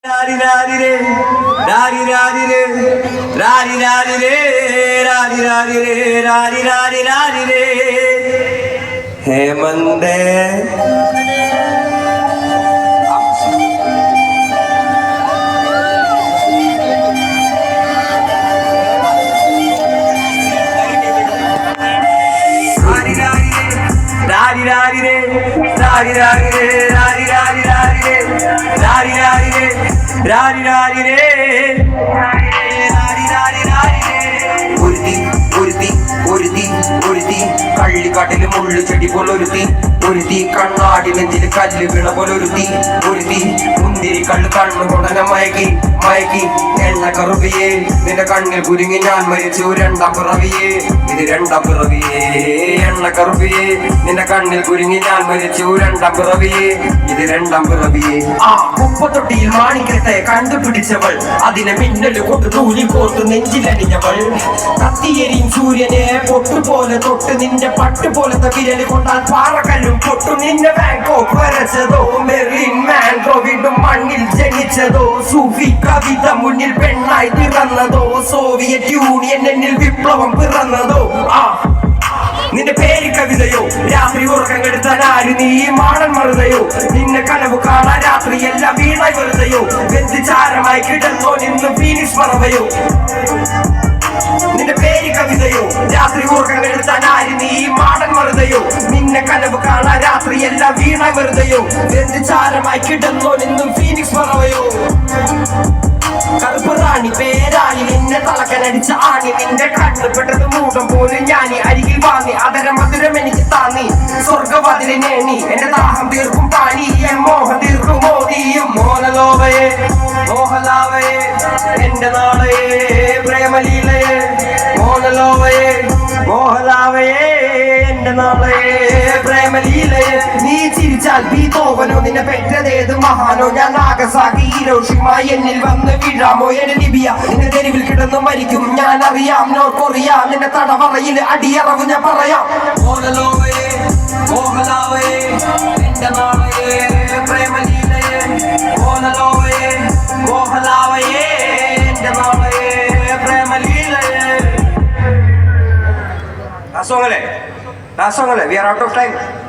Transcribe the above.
രാരി രാരി രേ രാരി രാരി രേ രാരി രാരി രേ രാരി രാരി രേ രാരി രാരി രാരി രേ ഹേമന്തേ രാരി രാരി രേ രാരി രാരി രേ രാരി രാരി രാരി രേ രാരി രാരി രേ രാരി രാരി രേ രാരി രാരി രാരി രേ ഒരുത്തി ഒരുത്തി ഒരുത്തി ഒരുത്തി കള്ളിക്കാട്ടില് മുള്ളു ചെടി പോലൊരുത്തി ഒരുത്തി കണ്ണാടി നെഞ്ചില് കല്ല് വീണ പോലൊരുത്തി ഒരുത്തി മുന്തിരി കള്ള് കണ്ണു കൊണ്ടനെ മയക്കി മയക്കി എണ്ണ കറുപിയേ നിന്റെ കണ്ണിൽ കുരുങ്ങി ഞാൻ മരിച്ചു രണ്ടാം പിറവിയേ ഇത് രണ്ടാം പിറവിയേ എണ്ണ കറുപിയേ നിന്റെ കണ്ണിൽ കുരുങ്ങി ഞാൻ മരിച്ചു രണ്ടാം പിറവിയേ ഇത് രണ്ടാം പിറവിയേ ആ കുപ്പത്തൊട്ടിയിൽ മാണിക്കത്തെ കണ്ടുപിടിച്ചവൾ അതിനെ മിന്നല് കൊണ്ട് തൂലി കോർത്തു നെഞ്ചിലണിഞ്ഞവൾ കത്തിയെരിയും സൂര്യനെ പൊട്ടുപോലെ തൊട്ട് നിന്റെ പട്ടുപോലത്തെ വിരല് കൊണ്ടാൽ പാറക്കല്ലും പൊട്ടു നിന്നെ ബാങ്കോക്ക് വരച്ചതോ മെറിൻ മാൻഗോ വീണ്ടും മണ്ണിൽ ജനിച്ചതോ സൂഫി കവിത മുന്നിൽ പെണ്ണായി പിറന്നതോ സോവിയറ്റ് യൂണിയൻ എന്നിൽ വിപ്ലവം പിറന്നതോ ആ നിന്റെ പേര് കവിതയോ രാത്രി ഉറക്കം കെടുത്താൻ ആര് നീ മാടൻ മറുതയോ നിന്നെ കനവ് കാണാൻ രാത്രി എല്ലാം വീണായി വെറുതെയോ വ്യതിചാരമായി കിടന്നോ നിന്ന് ഫീനിക്സ് പറവയോ നിന്റെ പേര് കവിതയോ രാത്രി ഉറക്കം കെടുത്താൻ ആര് നീ മാടൻ മറുതയോ നിന്നെ കനവ് കാണാൻ രാത്രി എല്ലാം വീണായി വെറുതെയോ വ്യതിചാരമായി കിടന്നോ നിന്നും ഫീനിക്സ് പറവയോ കറുപ്പ് റാണി പേരാണി നിന്നെ തളക്കനടിച്ച ആണി നിന്റെ കണ്ണുപെട്ടത് മൂടം പോലും ഞാനി അരികിൽ വാങ്ങി അതര മധുരം എനിക്ക് താന്നി സ്വർഗവാതിലെ നേണി എന്റെ ദാഹം തീർക്കും പാണി മോഹം തീർക്കും മോദിയും മോഹലോവയെ മോഹലാവയെ എന്റെ നാളയെ പ്രേമലീലയെ മോഹലോവയെ മോഹലാവയെ എന്റെ നാളയെ പ്രേമലീലയെ നീ ചിരിച്ചാൽ ബീതോവനോ നിന്നെ പെറ്റതേത് മഹാനോ ഞാൻ നാഗസാക്കി ഹീരോഷിമ എന്നിൽ വന്ന് വീഴാമോ എന്റെ ലിബിയ നിന്റെ തെരുവിൽ കിടന്ന് മരിക്കും ഞാൻ അറിയാം നോർത്ത് കൊറിയ നിന്റെ തടവറയിൽ അടിയറവ് ഞാൻ പറയാം മോഹലോവയെ മോഹലാവയെ എന്റെ നാളയെ പ്രേമലീലയെ മോഹലോവയെ മോഹലാവയെ എന്റെ നാളയെ പ്രേമലീലയെ That's all. We are out of time.